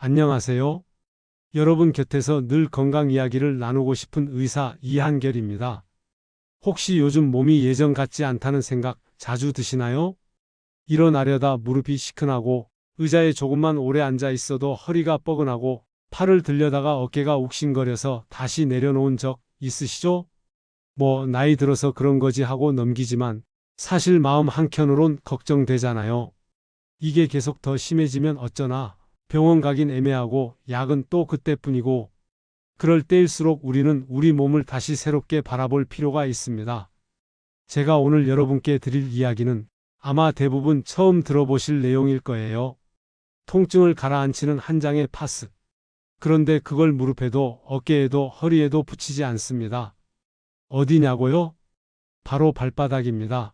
안녕하세요. 여러분 곁에서 늘 건강 이야기를 나누고 싶은 의사 이한결입니다. 혹시 요즘 몸이 예전 같지 않다는 생각 자주 드시나요? 일어나려다 무릎이 시큰하고 의자에 조금만 오래 앉아 있어도 허리가 뻐근하고 팔을 들려다가 어깨가 욱신거려서 다시 내려놓은 적 있으시죠? 나이 들어서 그런 거지 하고 넘기지만 사실 마음 한켠으론 걱정되잖아요. 이게 계속 더 심해지면 어쩌나 병원 가긴 애매하고 약은 또 그때뿐이고 그럴 때일수록 우리는 우리 몸을 다시 새롭게 바라볼 필요가 있습니다. 제가 오늘 여러분께 드릴 이야기는 아마 대부분 처음 들어보실 내용일 거예요. 통증을 가라앉히는 한 장의 파스. 그런데 그걸 무릎에도 어깨에도 허리에도 붙이지 않습니다. 어디냐고요? 바로 발바닥입니다.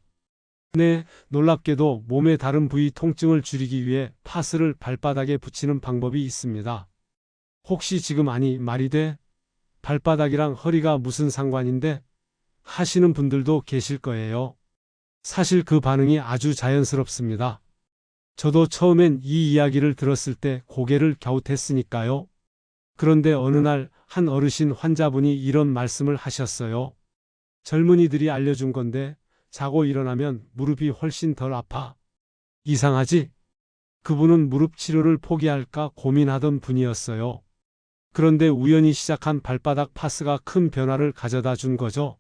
네, 놀랍게도 몸의 다른 부위 통증을 줄이기 위해 파스를 발바닥에 붙이는 방법이 있습니다. 혹시 지금 아니 말이 돼? 발바닥이랑 허리가 무슨 상관인데? 하시는 분들도 계실 거예요. 사실 그 반응이 아주 자연스럽습니다. 저도 처음엔 이 이야기를 들었을 때 고개를 갸웃했으니까요. 그런데 어느 날 한 어르신 환자분이 이런 말씀을 하셨어요. 젊은이들이 알려준 건데 자고 일어나면 무릎이 훨씬 덜 아파. 이상하지? 그분은 무릎 치료를 포기할까 고민하던 분이었어요. 그런데 우연히 시작한 발바닥 파스가 큰 변화를 가져다 준 거죠.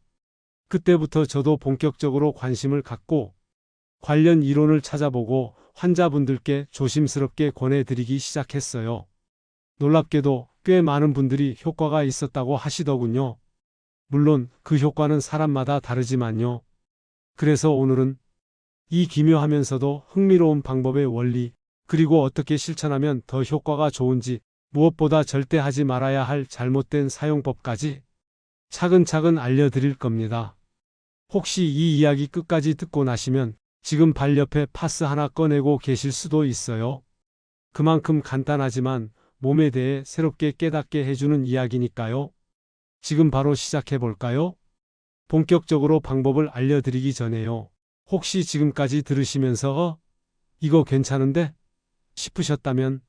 그때부터 저도 본격적으로 관심을 갖고 관련 이론을 찾아보고 환자분들께 조심스럽게 권해드리기 시작했어요. 놀랍게도 꽤 많은 분들이 효과가 있었다고 하시더군요. 물론 그 효과는 사람마다 다르지만요. 그래서 오늘은 이 기묘하면서도 흥미로운 방법의 원리, 그리고 어떻게 실천하면 더 효과가 좋은지, 무엇보다 절대 하지 말아야 할 잘못된 사용법까지 차근차근 알려드릴 겁니다. 혹시 이 이야기 끝까지 듣고 나시면 지금 발 옆에 파스 하나 꺼내고 계실 수도 있어요. 그만큼 간단하지만 몸에 대해 새롭게 깨닫게 해주는 이야기니까요. 지금 바로 시작해 볼까요? 본격적으로 방법을 알려드리기 전에요. 혹시 지금까지 들으시면서 이거 괜찮은데? 싶으셨다면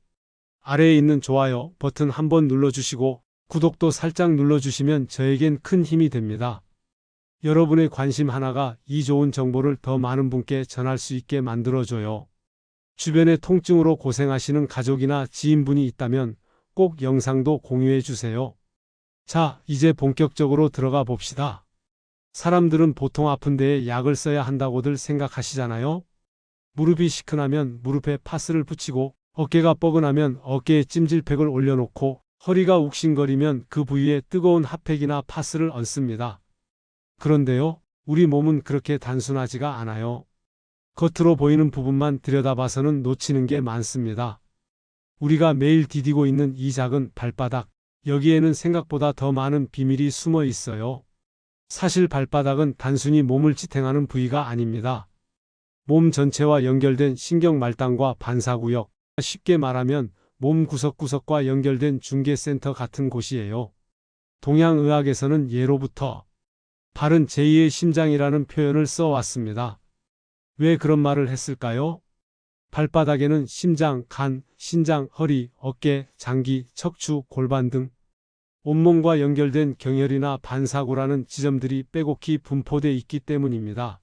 아래에 있는 좋아요 버튼 한번 눌러주시고 구독도 살짝 눌러주시면 저에겐 큰 힘이 됩니다. 여러분의 관심 하나가 이 좋은 정보를 더 많은 분께 전할 수 있게 만들어줘요. 주변에 통증으로 고생하시는 가족이나 지인분이 있다면 꼭 영상도 공유해 주세요. 자, 이제 본격적으로 들어가 봅시다. 사람들은 보통 아픈 데에 약을 써야 한다고들 생각하시잖아요. 무릎이 시큰하면 무릎에 파스를 붙이고 어깨가 뻐근하면 어깨에 찜질팩을 올려놓고 허리가 욱신거리면 그 부위에 뜨거운 핫팩이나 파스를 얹습니다. 그런데요, 우리 몸은 그렇게 단순하지가 않아요. 겉으로 보이는 부분만 들여다봐서는 놓치는 게 많습니다. 우리가 매일 디디고 있는 이 작은 발바닥, 여기에는 생각보다 더 많은 비밀이 숨어 있어요. 사실 발바닥은 단순히 몸을 지탱하는 부위가 아닙니다. 몸 전체와 연결된 신경 말단과 반사구역, 쉽게 말하면 몸 구석구석과 연결된 중개센터 같은 곳이에요. 동양의학에서는 예로부터 발은 제2의 심장이라는 표현을 써왔습니다. 왜 그런 말을 했을까요? 발바닥에는 심장, 간, 신장, 허리, 어깨, 장기, 척추, 골반 등 온몸과 연결된 경혈이나 반사구라는 지점들이 빼곡히 분포돼 있기 때문입니다.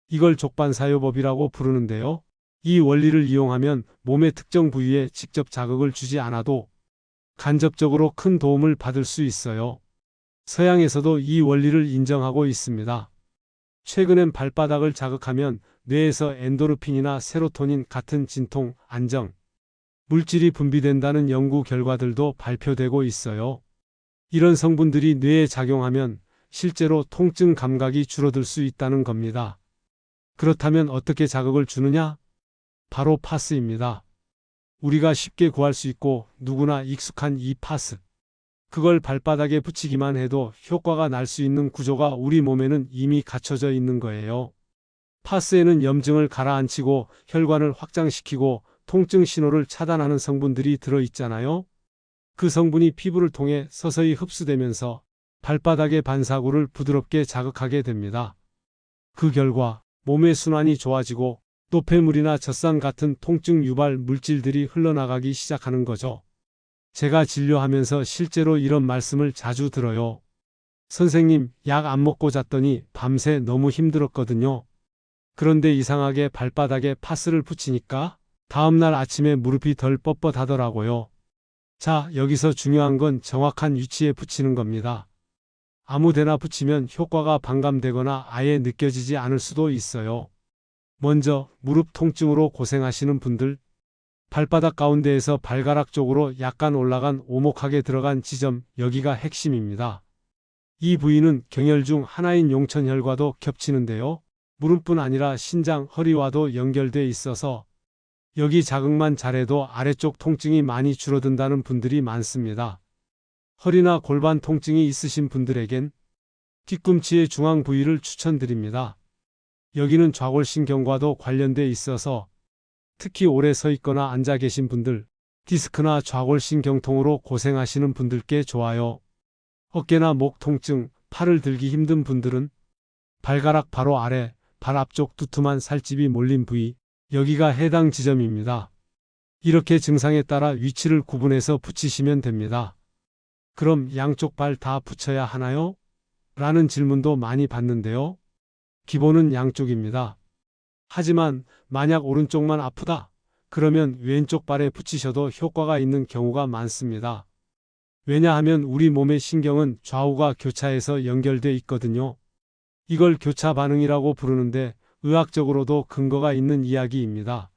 이걸 족반사요법이라고 부르는데요. 이 원리를 이용하면 몸의 특정 부위에 직접 자극을 주지 않아도 간접적으로 큰 도움을 받을 수 있어요. 서양에서도 이 원리를 인정하고 있습니다. 최근엔 발바닥을 자극하면 뇌에서 엔도르핀이나 세로토닌 같은 진통, 안정, 물질이 분비된다는 연구 결과들도 발표되고 있어요. 이런 성분들이 뇌에 작용하면 실제로 통증 감각이 줄어들 수 있다는 겁니다. 그렇다면 어떻게 자극을 주느냐? 바로 파스입니다. 우리가 쉽게 구할 수 있고 누구나 익숙한 이 파스. 그걸 발바닥에 붙이기만 해도 효과가 날 수 있는 구조가 우리 몸에는 이미 갖춰져 있는 거예요. 파스에는 염증을 가라앉히고 혈관을 확장시키고 통증 신호를 차단하는 성분들이 들어있잖아요. 그 성분이 피부를 통해 서서히 흡수되면서 발바닥의 반사구를 부드럽게 자극하게 됩니다. 그 결과 몸의 순환이 좋아지고 노폐물이나 젖산 같은 통증 유발 물질들이 흘러나가기 시작하는 거죠. 제가 진료하면서 실제로 이런 말씀을 자주 들어요. 선생님, 약 안 먹고 잤더니 밤새 너무 힘들었거든요. 그런데 이상하게 발바닥에 파스를 붙이니까 다음날 아침에 무릎이 덜 뻣뻣하더라고요. 자, 여기서 중요한 건 정확한 위치에 붙이는 겁니다. 아무 데나 붙이면 효과가 반감되거나 아예 느껴지지 않을 수도 있어요. 먼저 무릎 통증으로 고생하시는 분들, 발바닥 가운데에서 발가락 쪽으로 약간 올라간 오목하게 들어간 지점, 여기가 핵심입니다. 이 부위는 경혈 중 하나인 용천혈과도 겹치는데요. 무릎뿐 아니라 신장, 허리와도 연결돼 있어서 여기 자극만 잘해도 아래쪽 통증이 많이 줄어든다는 분들이 많습니다. 허리나 골반 통증이 있으신 분들에겐 뒤꿈치의 중앙 부위를 추천드립니다. 여기는 좌골신경과도 관련돼 있어서 특히 오래 서 있거나 앉아 계신 분들, 디스크나 좌골신경통으로 고생하시는 분들께 좋아요. 어깨나 목 통증, 팔을 들기 힘든 분들은 발가락 바로 아래, 발 앞쪽 두툼한 살집이 몰린 부위, 여기가 해당 지점입니다. 이렇게 증상에 따라 위치를 구분해서 붙이시면 됩니다. 그럼 양쪽 발 다 붙여야 하나요? 라는 질문도 많이 받는데요. 기본은 양쪽입니다. 하지만 만약 오른쪽만 아프다, 그러면 왼쪽 발에 붙이셔도 효과가 있는 경우가 많습니다. 왜냐하면 우리 몸의 신경은 좌우가 교차해서 연결돼 있거든요. 이걸 교차 반응이라고 부르는데 의학적으로도 근거가 있는 이야기입니다.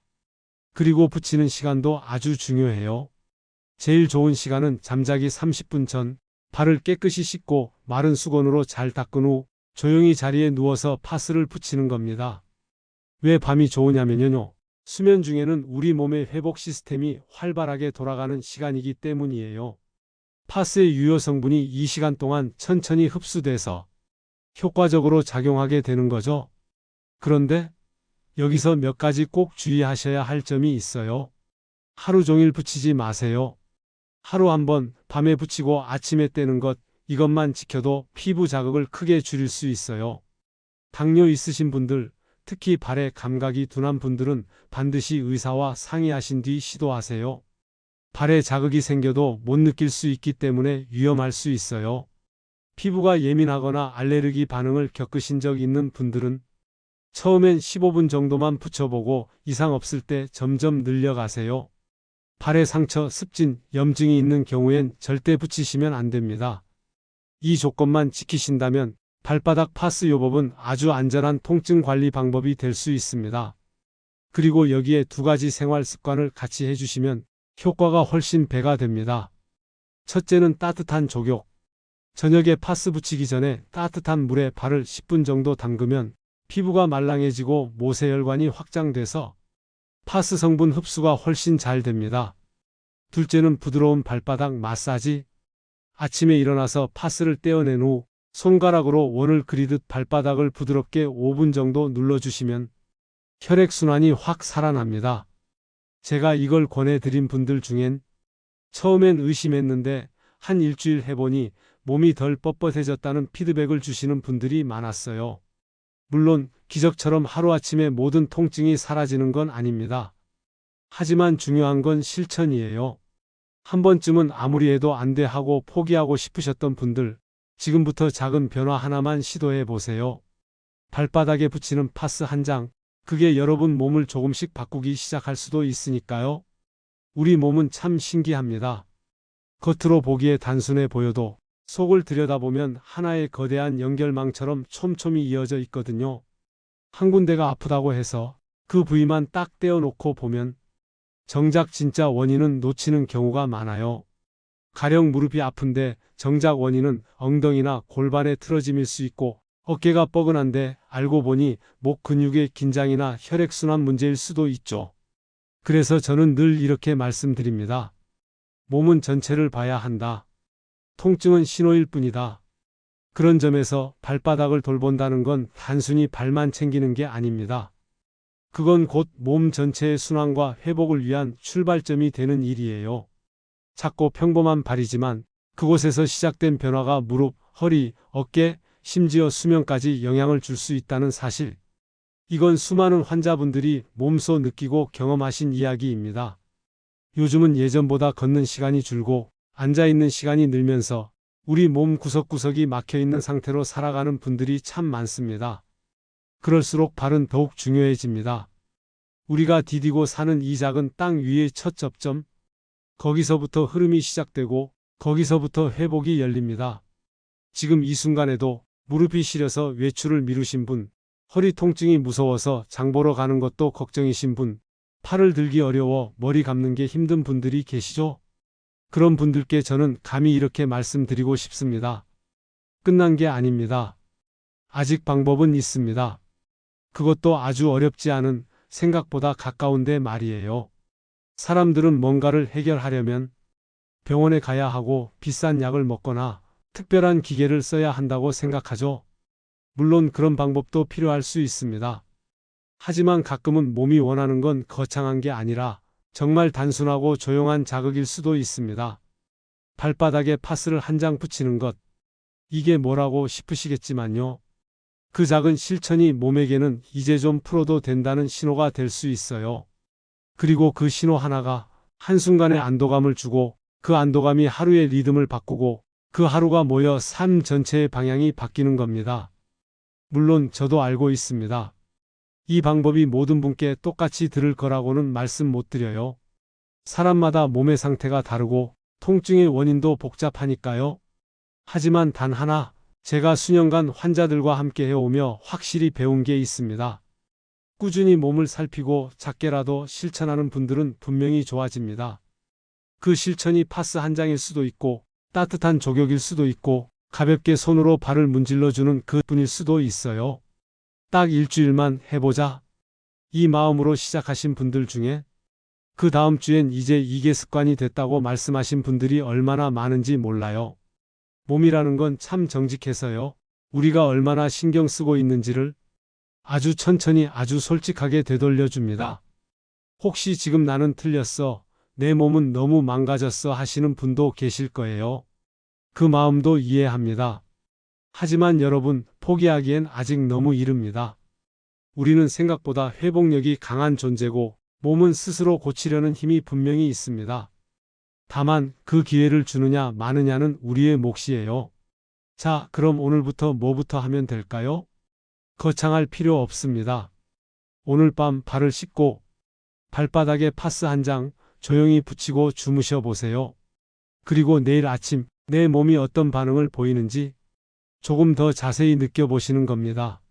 그리고 붙이는 시간도 아주 중요해요. 제일 좋은 시간은 잠자기 30분 전, 발을 깨끗이 씻고 마른 수건으로 잘 닦은 후 조용히 자리에 누워서 파스를 붙이는 겁니다. 왜 밤이 좋으냐면요. 수면 중에는 우리 몸의 회복 시스템이 활발하게 돌아가는 시간이기 때문이에요. 파스의 유효 성분이 이 시간 동안 천천히 흡수돼서 효과적으로 작용하게 되는 거죠. 그런데 여기서 몇 가지 꼭 주의하셔야 할 점이 있어요. 하루 종일 붙이지 마세요. 하루 한 번 밤에 붙이고 아침에 떼는 것, 이것만 지켜도 피부 자극을 크게 줄일 수 있어요. 당뇨 있으신 분들, 특히 발에 감각이 둔한 분들은 반드시 의사와 상의하신 뒤 시도하세요. 발에 자극이 생겨도 못 느낄 수 있기 때문에 위험할 수 있어요. 피부가 예민하거나 알레르기 반응을 겪으신 적 있는 분들은 처음엔 15분 정도만 붙여보고 이상 없을 때 점점 늘려가세요. 발에 상처, 습진, 염증이 있는 경우엔 절대 붙이시면 안 됩니다. 이 조건만 지키신다면 발바닥 파스 요법은 아주 안전한 통증 관리 방법이 될 수 있습니다. 그리고 여기에 두 가지 생활 습관을 같이 해주시면 효과가 훨씬 배가 됩니다. 첫째는 따뜻한 족욕. 저녁에 파스 붙이기 전에 따뜻한 물에 발을 10분 정도 담그면 피부가 말랑해지고 모세혈관이 확장돼서 파스 성분 흡수가 훨씬 잘 됩니다. 둘째는 부드러운 발바닥 마사지. 아침에 일어나서 파스를 떼어낸 후 손가락으로 원을 그리듯 발바닥을 부드럽게 5분 정도 눌러주시면 혈액순환이 확 살아납니다. 제가 이걸 권해드린 분들 중엔 처음엔 의심했는데 한 일주일 해보니 몸이 덜 뻣뻣해졌다는 피드백을 주시는 분들이 많았어요. 물론 기적처럼 하루아침에 모든 통증이 사라지는 건 아닙니다. 하지만 중요한 건 실천이에요. 한 번쯤은 아무리 해도 안 돼 하고 포기하고 싶으셨던 분들, 지금부터 작은 변화 하나만 시도해 보세요. 발바닥에 붙이는 파스 한 장, 그게 여러분 몸을 조금씩 바꾸기 시작할 수도 있으니까요. 우리 몸은 참 신기합니다. 겉으로 보기에 단순해 보여도 속을 들여다보면 하나의 거대한 연결망처럼 촘촘히 이어져 있거든요. 한 군데가 아프다고 해서 그 부위만 딱 떼어놓고 보면 정작 진짜 원인은 놓치는 경우가 많아요. 가령 무릎이 아픈데 정작 원인은 엉덩이나 골반의 틀어짐일 수 있고 어깨가 뻐근한데 알고 보니 목 근육의 긴장이나 혈액순환 문제일 수도 있죠. 그래서 저는 늘 이렇게 말씀드립니다. 몸은 전체를 봐야 한다. 통증은 신호일 뿐이다. 그런 점에서 발바닥을 돌본다는 건 단순히 발만 챙기는 게 아닙니다. 그건 곧 몸 전체의 순환과 회복을 위한 출발점이 되는 일이에요. 작고 평범한 발이지만 그곳에서 시작된 변화가 무릎, 허리, 어깨, 심지어 수면까지 영향을 줄 수 있다는 사실. 이건 수많은 환자분들이 몸소 느끼고 경험하신 이야기입니다. 요즘은 예전보다 걷는 시간이 줄고 앉아있는 시간이 늘면서 우리 몸 구석구석이 막혀있는 상태로 살아가는 분들이 참 많습니다. 그럴수록 발은 더욱 중요해집니다. 우리가 디디고 사는 이 작은 땅 위의 첫 접점, 거기서부터 흐름이 시작되고 거기서부터 회복이 열립니다. 지금 이 순간에도 무릎이 시려서 외출을 미루신 분, 허리 통증이 무서워서 장 보러 가는 것도 걱정이신 분, 팔을 들기 어려워 머리 감는 게 힘든 분들이 계시죠? 그런 분들께 저는 감히 이렇게 말씀드리고 싶습니다. 끝난 게 아닙니다. 아직 방법은 있습니다. 그것도 아주 어렵지 않은, 생각보다 가까운데 말이에요. 사람들은 뭔가를 해결하려면 병원에 가야 하고 비싼 약을 먹거나 특별한 기계를 써야 한다고 생각하죠. 물론 그런 방법도 필요할 수 있습니다. 하지만 가끔은 몸이 원하는 건 거창한 게 아니라 정말 단순하고 조용한 자극일 수도 있습니다. 발바닥에 파스를 한 장 붙이는 것. 이게 뭐라고 싶으시겠지만요. 그 작은 실천이 몸에게는 이제 좀 풀어도 된다는 신호가 될 수 있어요. 그리고 그 신호 하나가 한순간의 안도감을 주고 그 안도감이 하루의 리듬을 바꾸고 그 하루가 모여 삶 전체의 방향이 바뀌는 겁니다. 물론 저도 알고 있습니다. 이 방법이 모든 분께 똑같이 들을 거라고는 말씀 못 드려요. 사람마다 몸의 상태가 다르고 통증의 원인도 복잡하니까요. 하지만 단 하나, 제가 수년간 환자들과 함께 해오며 확실히 배운 게 있습니다. 꾸준히 몸을 살피고 작게라도 실천하는 분들은 분명히 좋아집니다. 그 실천이 파스 한 장일 수도 있고 따뜻한 족욕일 수도 있고 가볍게 손으로 발을 문질러주는 그뿐일 수도 있어요. 딱 일주일만 해보자. 이 마음으로 시작하신 분들 중에 그 다음 주엔 이제 이게 습관이 됐다고 말씀하신 분들이 얼마나 많은지 몰라요. 몸이라는 건 참 정직해서요. 우리가 얼마나 신경 쓰고 있는지를 아주 천천히 아주 솔직하게 되돌려줍니다. 혹시 지금 나는 틀렸어, 내 몸은 너무 망가졌어 하시는 분도 계실 거예요. 그 마음도 이해합니다. 하지만 여러분, 포기하기엔 아직 너무 이릅니다. 우리는 생각보다 회복력이 강한 존재고 몸은 스스로 고치려는 힘이 분명히 있습니다. 다만 그 기회를 주느냐 마느냐는 우리의 몫이에요. 자, 그럼 오늘부터 뭐부터 하면 될까요? 거창할 필요 없습니다. 오늘 밤 발을 씻고 발바닥에 파스 한 장 조용히 붙이고 주무셔 보세요. 그리고 내일 아침 내 몸이 어떤 반응을 보이는지 조금 더 자세히 느껴보시는 겁니다.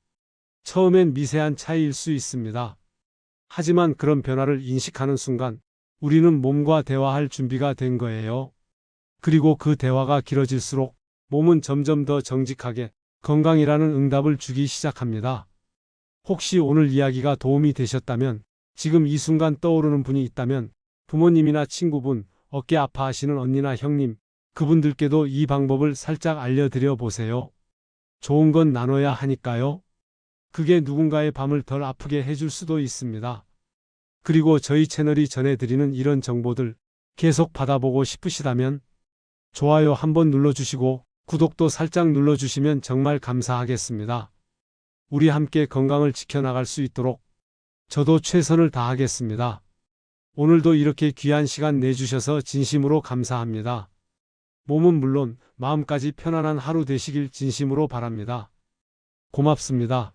처음엔 미세한 차이일 수 있습니다. 하지만 그런 변화를 인식하는 순간 우리는 몸과 대화할 준비가 된 거예요. 그리고 그 대화가 길어질수록 몸은 점점 더 정직하게 건강이라는 응답을 주기 시작합니다. 혹시 오늘 이야기가 도움이 되셨다면, 지금 이 순간 떠오르는 분이 있다면 부모님이나 친구분, 어깨 아파하시는 언니나 형님, 그분들께도 이 방법을 살짝 알려드려 보세요. 좋은 건 나눠야 하니까요. 그게 누군가의 밤을 덜 아프게 해줄 수도 있습니다. 그리고 저희 채널이 전해드리는 이런 정보들 계속 받아보고 싶으시다면 좋아요 한번 눌러주시고 구독도 살짝 눌러주시면 정말 감사하겠습니다. 우리 함께 건강을 지켜나갈 수 있도록 저도 최선을 다하겠습니다. 오늘도 이렇게 귀한 시간 내주셔서 진심으로 감사합니다. 몸은 물론 마음까지 편안한 하루 되시길 진심으로 바랍니다. 고맙습니다.